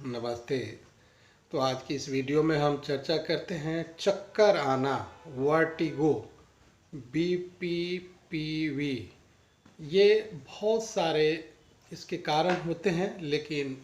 नमस्ते। तो आज की इस वीडियो में हम चर्चा करते हैं चक्कर आना, वर्टिगो, बीपीपीवी। ये बहुत सारे इसके कारण होते हैं, लेकिन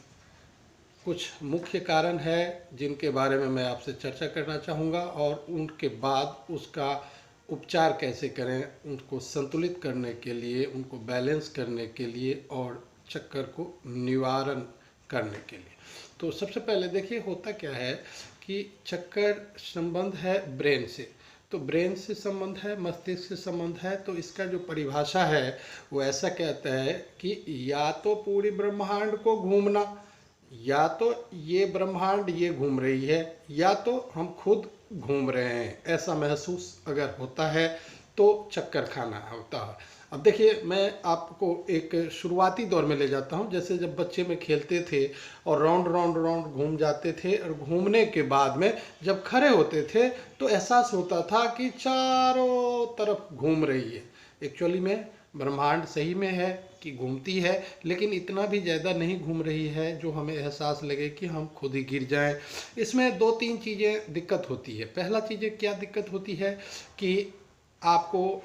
कुछ मुख्य कारण है जिनके बारे में मैं आपसे चर्चा करना चाहूँगा और उनके बाद उसका उपचार कैसे करें, उनको संतुलित करने के लिए, उनको बैलेंस करने के लिए और चक्कर को निवारण करने के लिए। तो सबसे पहले देखिए होता क्या है कि चक्कर संबंध है ब्रेन से। तो ब्रेन से संबंध है, मस्तिष्क से संबंध है। तो इसका जो परिभाषा है वो ऐसा कहता है कि या तो पूरी ब्रह्मांड को घूमना, या तो ये ब्रह्मांड ये घूम रही है, या तो हम खुद घूम रहे हैं, ऐसा महसूस अगर होता है तो चक्कर खाना होता है। अब देखिए मैं आपको एक शुरुआती दौर में ले जाता हूँ। जैसे जब बच्चे में खेलते थे और राउंड राउंड राउंड घूम जाते थे, और घूमने के बाद में जब खड़े होते थे तो एहसास होता था कि चारों तरफ घूम रही है। एक्चुअली में ब्रह्मांड सही में है कि घूमती है, लेकिन इतना भी ज़्यादा नहीं घूम रही है जो हमें एहसास लगे कि हम खुद ही गिर जाएं। इसमें दो तीन चीज़ें दिक्कत होती है। पहला चीज़ें क्या दिक्कत होती है कि आपको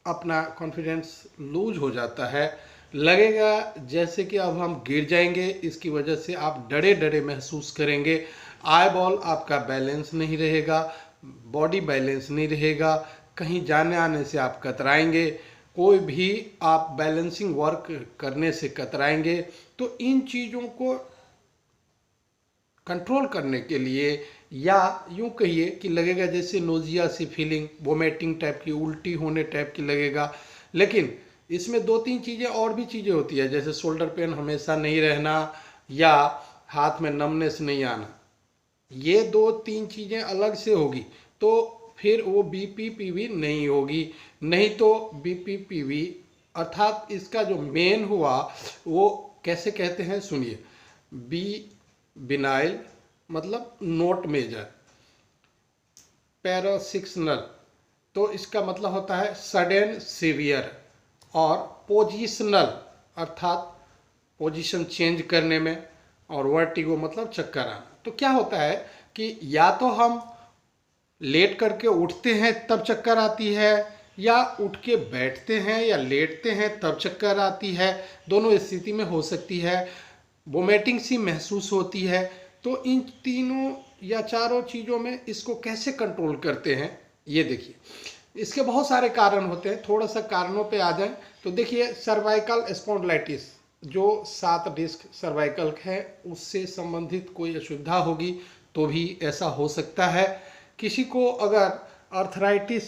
अपना कॉन्फिडेंस लूज हो जाता है, लगेगा जैसे कि अब हम गिर जाएंगे। इसकी वजह से आप डरे डरे महसूस करेंगे। आई बॉल आपका बैलेंस नहीं रहेगा, बॉडी बैलेंस नहीं रहेगा, कहीं जाने आने से आप कतराएंगे, कोई भी आप बैलेंसिंग वर्क करने से कतराएंगे। तो इन चीज़ों को कंट्रोल करने के लिए, या यूं कहिए कि लगेगा जैसे नोजिया सी फीलिंग, वोमिटिंग टाइप की, उल्टी होने टाइप की लगेगा। लेकिन इसमें दो तीन चीज़ें और भी चीज़ें होती है, जैसे शोल्डर पेन हमेशा नहीं रहना या हाथ में नमनेस नहीं आना। ये दो तीन चीज़ें अलग से होगी तो फिर वो बीपीपीवी नहीं होगी। नहीं तो बीपीपीवी अर्थात इसका जो मेन हुआ वो कैसे कहते हैं सुनिए। बी बिनाइल मतलब नोट मेजर, पैरासिक्सनल तो इसका मतलब होता है सडन सीवियर, और पोजिशनल अर्थात पोजीशन चेंज करने में, और वर्टिगो मतलब चक्कर आना। तो क्या होता है कि या तो हम लेट करके उठते हैं तब चक्कर आती है, या उठ के बैठते हैं या लेटते हैं तब चक्कर आती है। दोनों स्थिति में हो सकती है। वोमिटिंग सी महसूस होती है। तो इन तीनों या चारों चीज़ों में इसको कैसे कंट्रोल करते हैं, ये देखिए। इसके बहुत सारे कारण होते हैं। थोड़ा सा कारणों पे आ जाएं तो देखिए, सर्वाइकल स्पॉन्डिलाइटिस, जो 7 डिस्क सर्वाइकल है उससे संबंधित कोई असुविधा होगी तो भी ऐसा हो सकता है। किसी को अगर अर्थराइटिस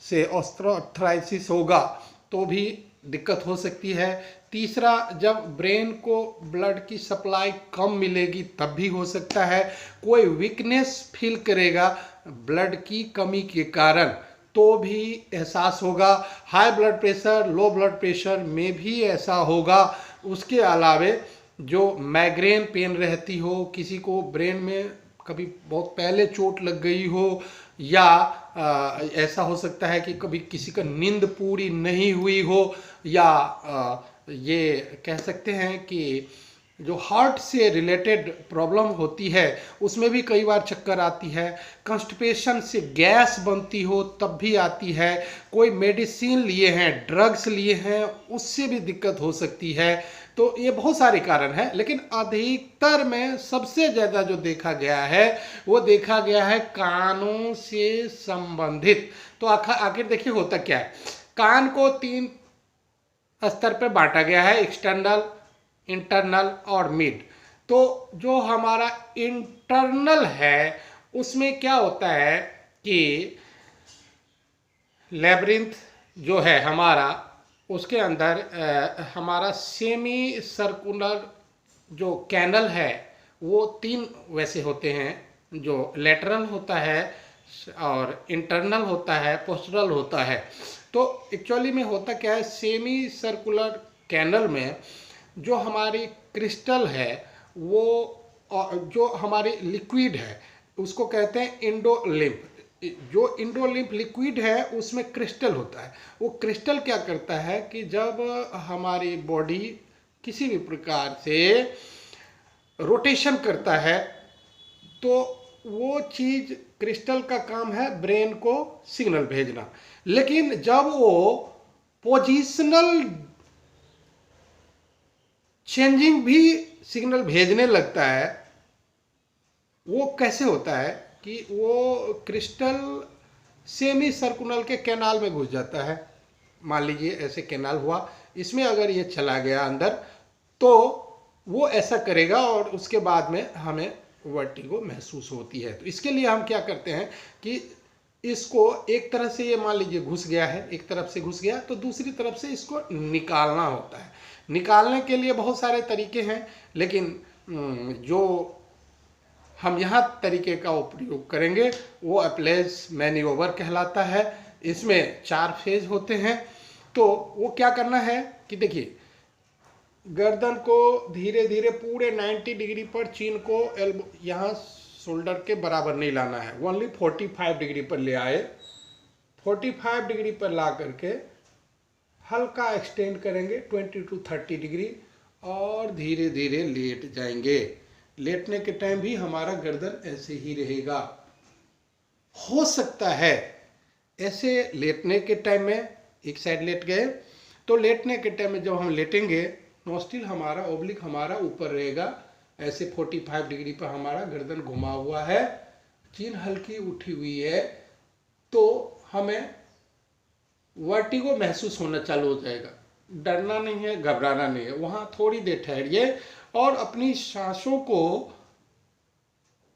से ऑस्टियोआर्थराइटिस होगा तो भी दिक्कत हो सकती है। तीसरा, जब ब्रेन को ब्लड की सप्लाई कम मिलेगी तब भी हो सकता है। कोई वीकनेस फील करेगा ब्लड की कमी के कारण तो भी एहसास होगा। High blood pressure, low blood pressure में भी ऐसा होगा। उसके अलावे जो माइग्रेन पेन रहती हो, किसी को ब्रेन में कभी बहुत पहले चोट लग गई हो, या ऐसा हो सकता है कि कभी किसी का नींद पूरी नहीं हुई हो, या ये कह सकते हैं कि जो हार्ट से रिलेटेड प्रॉब्लम होती है उसमें भी कई बार चक्कर आती है। कॉन्स्टिपेशन से गैस बनती हो तब भी आती है। कोई मेडिसिन लिए हैं, ड्रग्स लिए हैं, उससे भी दिक्कत हो सकती है। तो ये बहुत सारे कारण हैं, लेकिन अधिकतर में सबसे ज़्यादा जो देखा गया है वो देखा गया है कानों से संबंधित। तो आखिर देखिए होता क्या है। कान को 3 स्तर पे बांटा गया है, एक्सटर्नल, इंटरनल और मिड। तो जो हमारा इंटरनल है उसमें क्या होता है कि लेब्रिंथ जो है हमारा, उसके अंदर हमारा सेमी सर्कुलर जो कैनल है वो 3 वैसे होते हैं। जो लेटरल होता है और इंटरनल होता है, पोस्टरल होता है। तो एक्चुअली में होता क्या है, सेमी सर्कुलर कैनल में जो हमारी क्रिस्टल है वो, जो हमारी लिक्विड है उसको कहते हैं इंडोलिम्फ। जो इंडोलिम्फ लिक्विड है उसमें क्रिस्टल होता है। वो क्रिस्टल क्या करता है कि जब हमारी बॉडी किसी भी प्रकार से रोटेशन करता है, तो वो चीज क्रिस्टल का काम है ब्रेन को सिग्नल भेजना। लेकिन जब वो पोजिशनल चेंजिंग भी सिग्नल भेजने लगता है, वो कैसे होता है कि वो क्रिस्टल सेमी सर्कुलर के कैनाल में घुस जाता है। मान लीजिए ऐसे कैनाल हुआ, इसमें अगर ये चला गया अंदर तो वो ऐसा करेगा और उसके बाद में हमें वर्टिगो महसूस होती है। तो इसके लिए हम क्या करते हैं कि इसको एक तरह से, ये मान लीजिए घुस गया है, एक तरफ से घुस गया तो दूसरी तरफ से इसको निकालना होता है। निकालने के लिए बहुत सारे तरीके हैं, लेकिन जो हम यहाँ तरीके का उपयोग करेंगे वो एप्लेज मैन्यूवर कहलाता है। इसमें 4 फेज होते हैं। तो वो क्या करना है कि देखिए, गर्दन को धीरे धीरे पूरे 90 डिग्री पर चीन को एल्बो यहाँ शोल्डर के बराबर नहीं लाना है, ओनली 45 डिग्री पर ले आए। 45 डिग्री पर ला करके हल्का एक्सटेंड करेंगे 20 to 30 डिग्री और धीरे धीरे लेट जाएंगे। लेटने के टाइम भी हमारा गर्दन ऐसे ही रहेगा। हो सकता है ऐसे लेटने के टाइम में एक साइड लेट गए, तो लेटने के टाइम में जब हम लेटेंगे नोस्टिल हमारा ओब्लिक हमारा ऊपर रहेगा, ऐसे 45 डिग्री पर हमारा गर्दन घुमा हुआ है, चीन हल्की उठी हुई है, तो हमें वर्टिगो महसूस होना चालू हो जाएगा। डरना नहीं है, घबराना नहीं है, वहाँ थोड़ी देर ठहरिए और अपनी सांसों को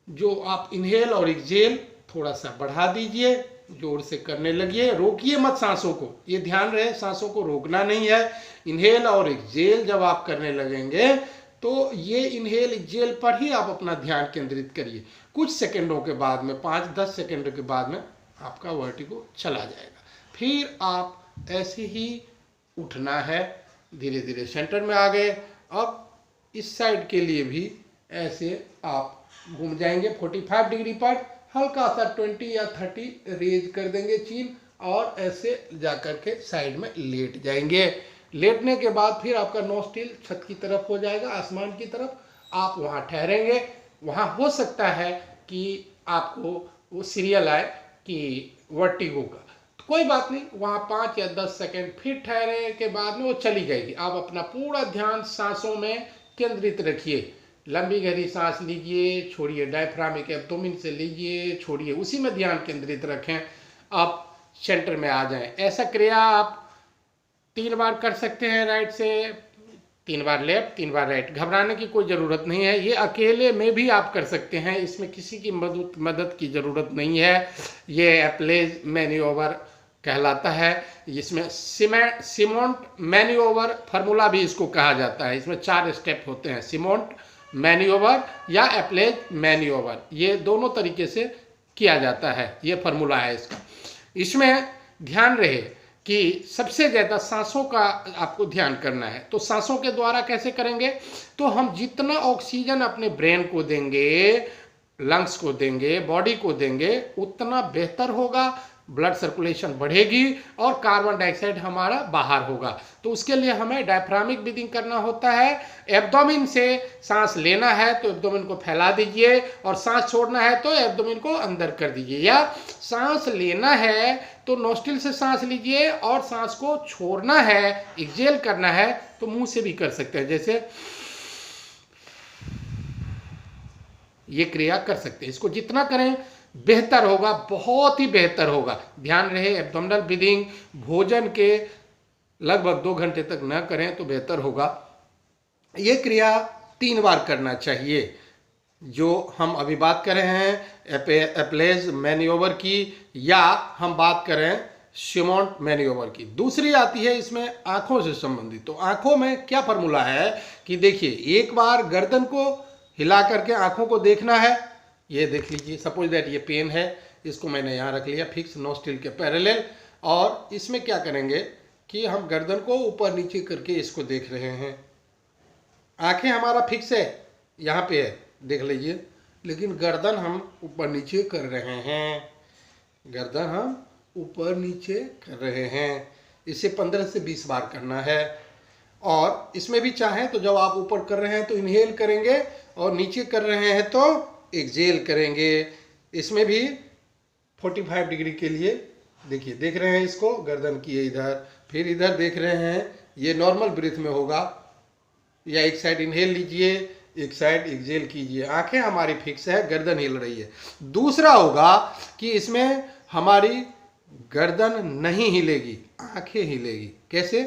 जो आप इनहेल और एक्सहेल थोड़ा सा बढ़ा दीजिए, जोर से करने लगिए, रोकिए मत सांसों को, ये ध्यान रहे सांसों को रोकना नहीं है। इनहेल और एक्सहेल जब आप करने लगेंगे तो ये इनहेल एक्सहेल पर ही आप अपना ध्यान केंद्रित करिए। कुछ सेकंडों के बाद में, 5-10 सेकंड के बाद में आपका वर्टिगो चला जाएगा। फिर आप ऐसे ही उठना है, धीरे धीरे सेंटर में आ गए। अब इस साइड के लिए भी ऐसे आप घूम जाएंगे 45 डिग्री पर, हल्का सा 20 या 30 रेज कर देंगे चीन और ऐसे जाकर के साइड में लेट जाएंगे। लेटने के बाद फिर आपका नोस्टिल छत की तरफ हो जाएगा, आसमान की तरफ। आप वहाँ ठहरेंगे। वहाँ हो सकता है कि आपको वो सीरियल आए कि वर्टिगो का, तो कोई बात नहीं, वहाँ 5 या 10 सेकेंड फिर ठहरे के बाद में वो चली जाएगी। आप अपना पूरा ध्यान सांसों में केंद्रित रखिए। लंबी गहरी सांस लीजिए, छोड़िए, डायफ्रामिक एब्डोमेन से लीजिए, छोड़िए, उसी में ध्यान केंद्रित रखें। आप सेंटर में आ जाएं। ऐसा क्रिया आप 3 बार कर सकते हैं, राइट से 3 बार लेफ्ट 3 बार राइट। घबराने की कोई ज़रूरत नहीं है, ये अकेले में भी आप कर सकते हैं, इसमें किसी की मदद की ज़रूरत नहीं है। ये एप्लेज मैन्यूवर कहलाता है। इसमें सिमोंट मैन्यूवर फार्मूला भी इसको कहा जाता है। इसमें 4 स्टेप होते हैं, सिमोंट मैन्यूवर या एप्लेज मैन्यूवर, ये दोनों तरीके से किया जाता है। ये फार्मूला है इसका। इसमें ध्यान रहे कि सबसे ज़्यादा सांसों का आपको ध्यान करना है। तो सांसों के द्वारा कैसे करेंगे, तो हम जितना ऑक्सीजन अपने ब्रेन को देंगे, लंग्स को देंगे, बॉडी को देंगे, उतना बेहतर होगा, ब्लड सर्कुलेशन बढ़ेगी और कार्बन डाइऑक्साइड हमारा बाहर होगा। तो उसके लिए हमें डायफ्रामिक ब्रीदिंग करना होता है। एब्डोमेन से सांस लेना है तो एब्डोमेन को फैला दीजिए और सांस छोड़ना है तो एब्डोमेन को अंदर कर दीजिए, या सांस लेना है तो नोस्ट्रिल से सांस लीजिए और सांस को छोड़ना है, एक्सहेल करना है तो मुंह से भी कर सकते हैं, जैसे ये क्रिया कर सकते हैं। इसको जितना करें बेहतर होगा, बहुत ही बेहतर होगा। ध्यान रहे एब्डोमिनल ब्रीदिंग भोजन के लगभग 2 घंटे तक न करें तो बेहतर होगा। ये क्रिया 3 बार करना चाहिए। जो हम अभी बात कर रहे हैं एप्लेज मैन्यूवर की, या हम बात करें सिमोंट मैन्यूवर की। दूसरी आती है इसमें आंखों से संबंधित। तो आंखों में क्या फार्मूला है कि देखिए, एक बार गर्दन को हिला करके आंखों को देखना है। ये देख लीजिए, सपोज दैट ये पेन है, इसको मैंने यहाँ रख लिया फिक्स नोस्ट्रिल के पैरेलल, और इसमें क्या करेंगे कि हम गर्दन को ऊपर नीचे करके इसको देख रहे हैं। आंखें हमारा फिक्स है, यहाँ पे है, देख लीजिए, लेकिन गर्दन हम ऊपर नीचे कर रहे हैं। गर्दन हम ऊपर नीचे कर रहे हैं। इसे 15 से 20 बार करना है। और इसमें भी चाहें तो जब आप ऊपर कर रहे हैं तो इनहेल करेंगे और नीचे कर रहे हैं तो एक्सेल करेंगे। इसमें भी 45 डिग्री के लिए देखिए, देख रहे हैं इसको, गर्दन किए इधर, फिर इधर देख रहे हैं, ये नॉर्मल ब्रीथ में होगा। या एक साइड इनहेल लीजिए, एक साइड एक्सेल कीजिए, आंखें हमारी फिक्स है, गर्दन हिल रही है। दूसरा होगा कि इसमें हमारी गर्दन नहीं हिलेगी, आंखें हिलेगी। कैसे?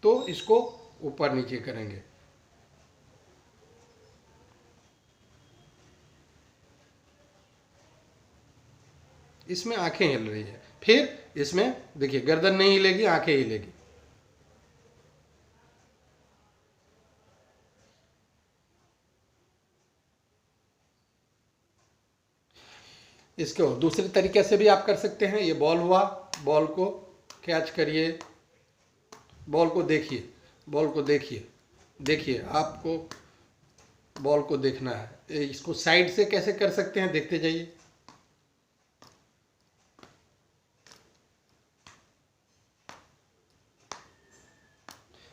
तो इसको ऊपर नीचे करेंगे, इसमें आंखें हिल रही है। फिर इसमें देखिए, गर्दन नहीं हिलेगी, आंखें हिलेगी। इसको दूसरे तरीके से भी आप कर सकते हैं। ये बॉल हुआ, बॉल को कैच करिए, बॉल को देखिए, बॉल को देखिए, देखिए आपको बॉल को देखना है। इसको साइड से कैसे कर सकते हैं, देखते जाइए।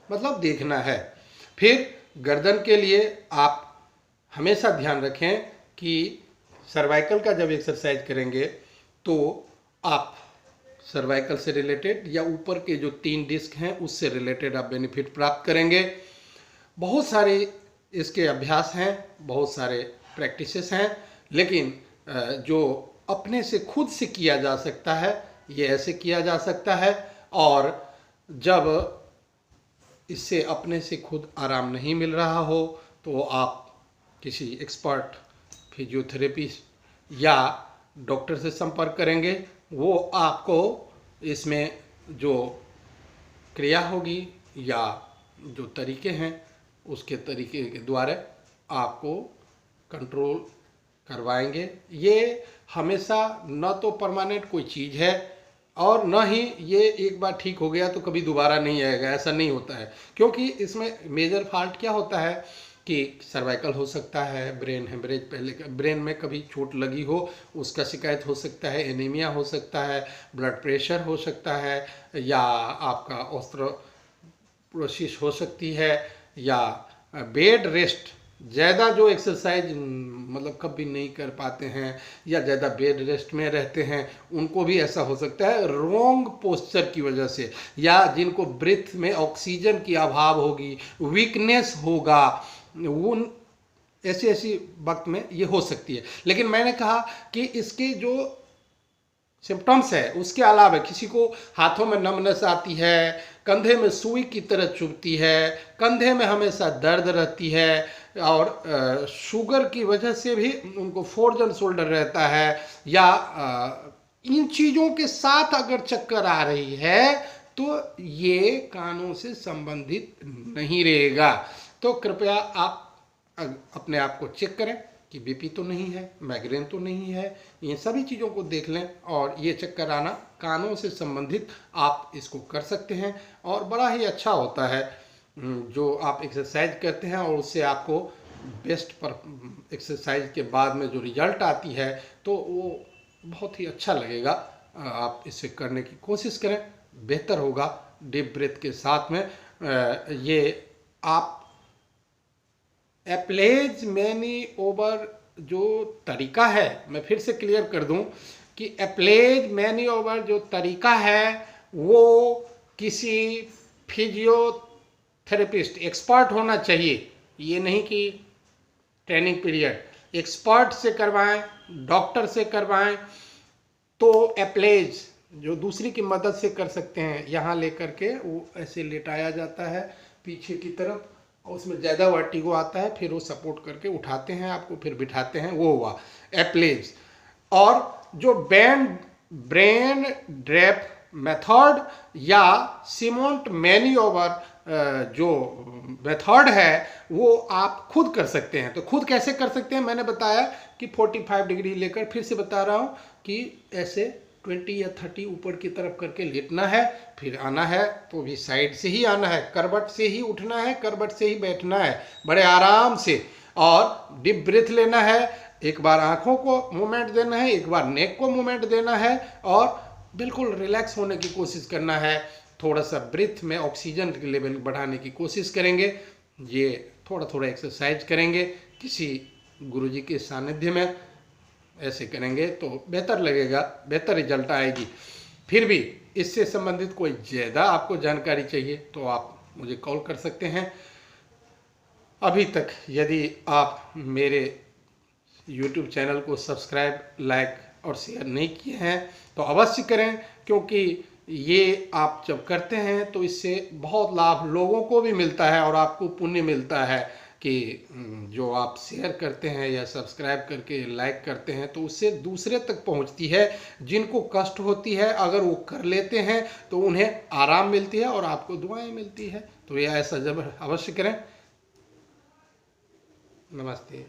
मतलब देखना है। फिर गर्दन के लिए आप हमेशा ध्यान रखें कि सर्वाइकल का जब एक्सरसाइज करेंगे तो आप सर्वाइकल से रिलेटेड या ऊपर के जो 3 डिस्क हैं उससे रिलेटेड आप बेनिफिट प्राप्त करेंगे। बहुत सारे इसके अभ्यास हैं, बहुत सारे प्रैक्टिसेस हैं, लेकिन जो अपने से खुद से किया जा सकता है, ये ऐसे किया जा सकता है। और जब इससे अपने से खुद आराम नहीं मिल रहा हो तो आप किसी एक्सपर्ट फिजियोथेरेपिस्ट या डॉक्टर से संपर्क करेंगे। वो आपको इसमें जो क्रिया होगी या जो तरीके हैं उसके तरीके के द्वारा आपको कंट्रोल करवाएंगे। ये हमेशा न तो परमानेंट कोई चीज़ है और न ही ये एक बार ठीक हो गया तो कभी दोबारा नहीं आएगा, ऐसा नहीं होता है। क्योंकि इसमें मेजर फॉल्ट क्या होता है कि सर्वाइकल हो सकता है, ब्रेन हेमरेज, पहले ब्रेन में कभी चोट लगी हो उसका शिकायत हो सकता है, एनीमिया हो सकता है, ब्लड प्रेशर हो सकता है, या आपका ऑस्टियोपोरोसिस हो सकती है, या बेड रेस्ट, ज़्यादा जो एक्सरसाइज मतलब कभी नहीं कर पाते हैं या ज़्यादा बेड रेस्ट में रहते हैं, उनको भी ऐसा हो सकता है रॉन्ग पोस्चर की वजह से, या जिनको ब्रीथ में ऑक्सीजन की अभाव होगी, वीकनेस होगा, उन ऐसी वक्त में ये हो सकती है। लेकिन मैंने कहा कि इसके जो सिम्टम्स है उसके अलावा किसी को हाथों में नमनेस आती है, कंधे में सुई की तरह चुभती है, कंधे में हमेशा दर्द रहती है, और शुगर की वजह से भी उनको फ्रोजन शोल्डर रहता है, या इन चीज़ों के साथ अगर चक्कर आ रही है तो ये कानों से संबंधित नहीं रहेगा। तो कृपया आप अपने आप को चेक करें कि बीपी तो नहीं है, माइग्रेन तो नहीं है, ये सभी चीज़ों को देख लें। और ये चक्कर आना कानों से संबंधित आप इसको कर सकते हैं और बड़ा ही अच्छा होता है जो आप एक्सरसाइज करते हैं, और उससे आपको बेस्ट पर एक्सरसाइज के बाद में जो रिजल्ट आती है तो वो बहुत ही अच्छा लगेगा। आप इसे करने की कोशिश करें, बेहतर होगा। डीप ब्रेथ के साथ में ये आप एप्लेज मैनीओवर जो तरीका है, मैं फिर से क्लियर कर दूं कि एप्लेज मैनीओवर जो तरीका है वो किसी फिजियोथेरेपिस्ट एक्सपर्ट होना चाहिए। ये नहीं कि ट्रेनिंग पीरियड, एक्सपर्ट से करवाएं, डॉक्टर से करवाएं। तो एप्लेज जो दूसरी की मदद से कर सकते हैं, यहाँ लेकर के वो ऐसे लेटाया जाता है पीछे की तरफ, और उसमें ज़्यादा वर्टिगो आता है, फिर वो सपोर्ट करके उठाते हैं आपको, फिर बिठाते हैं, वो हुआ एप्लेज। और जो ब्रेन ड्रैप मेथड या सिमोंट मैनीओवर जो मेथड है वो आप खुद कर सकते हैं। तो खुद कैसे कर सकते हैं, मैंने बताया कि 45 डिग्री लेकर, फिर से बता रहा हूँ कि ऐसे 20 या 30 ऊपर की तरफ करके लेटना है, फिर आना है तो भी साइड से ही आना है, करवट से ही उठना है, करवट से ही बैठना है, बड़े आराम से। और डीप ब्रेथ लेना है, एक बार आंखों को मूवमेंट देना है, एक बार नेक को मूवमेंट देना है, और बिल्कुल रिलैक्स होने की कोशिश करना है। थोड़ा सा ब्रीथ में ऑक्सीजन की लेवल बढ़ाने की कोशिश करेंगे। ये थोड़ा थोड़ा एक्सरसाइज करेंगे, किसी गुरुजी के सानिध्य में ऐसे करेंगे तो बेहतर लगेगा, बेहतर रिजल्ट आएगी। फिर भी इससे संबंधित कोई ज़्यादा आपको जानकारी चाहिए तो आप मुझे कॉल कर सकते हैं। अभी तक यदि आप मेरे YouTube चैनल को सब्सक्राइब, लाइक और शेयर नहीं किए हैं तो अवश्य करें, क्योंकि ये आप जब करते हैं तो इससे बहुत लाभ लोगों को भी मिलता है और आपको पुण्य मिलता है कि जो आप शेयर करते हैं या सब्सक्राइब करके लाइक करते हैं तो उससे दूसरे तक पहुंचती है। जिनको कष्ट होती है अगर वो कर लेते हैं तो उन्हें आराम मिलती है और आपको दुआएं मिलती है। तो ये ऐसा जब अवश्य करें। नमस्ते।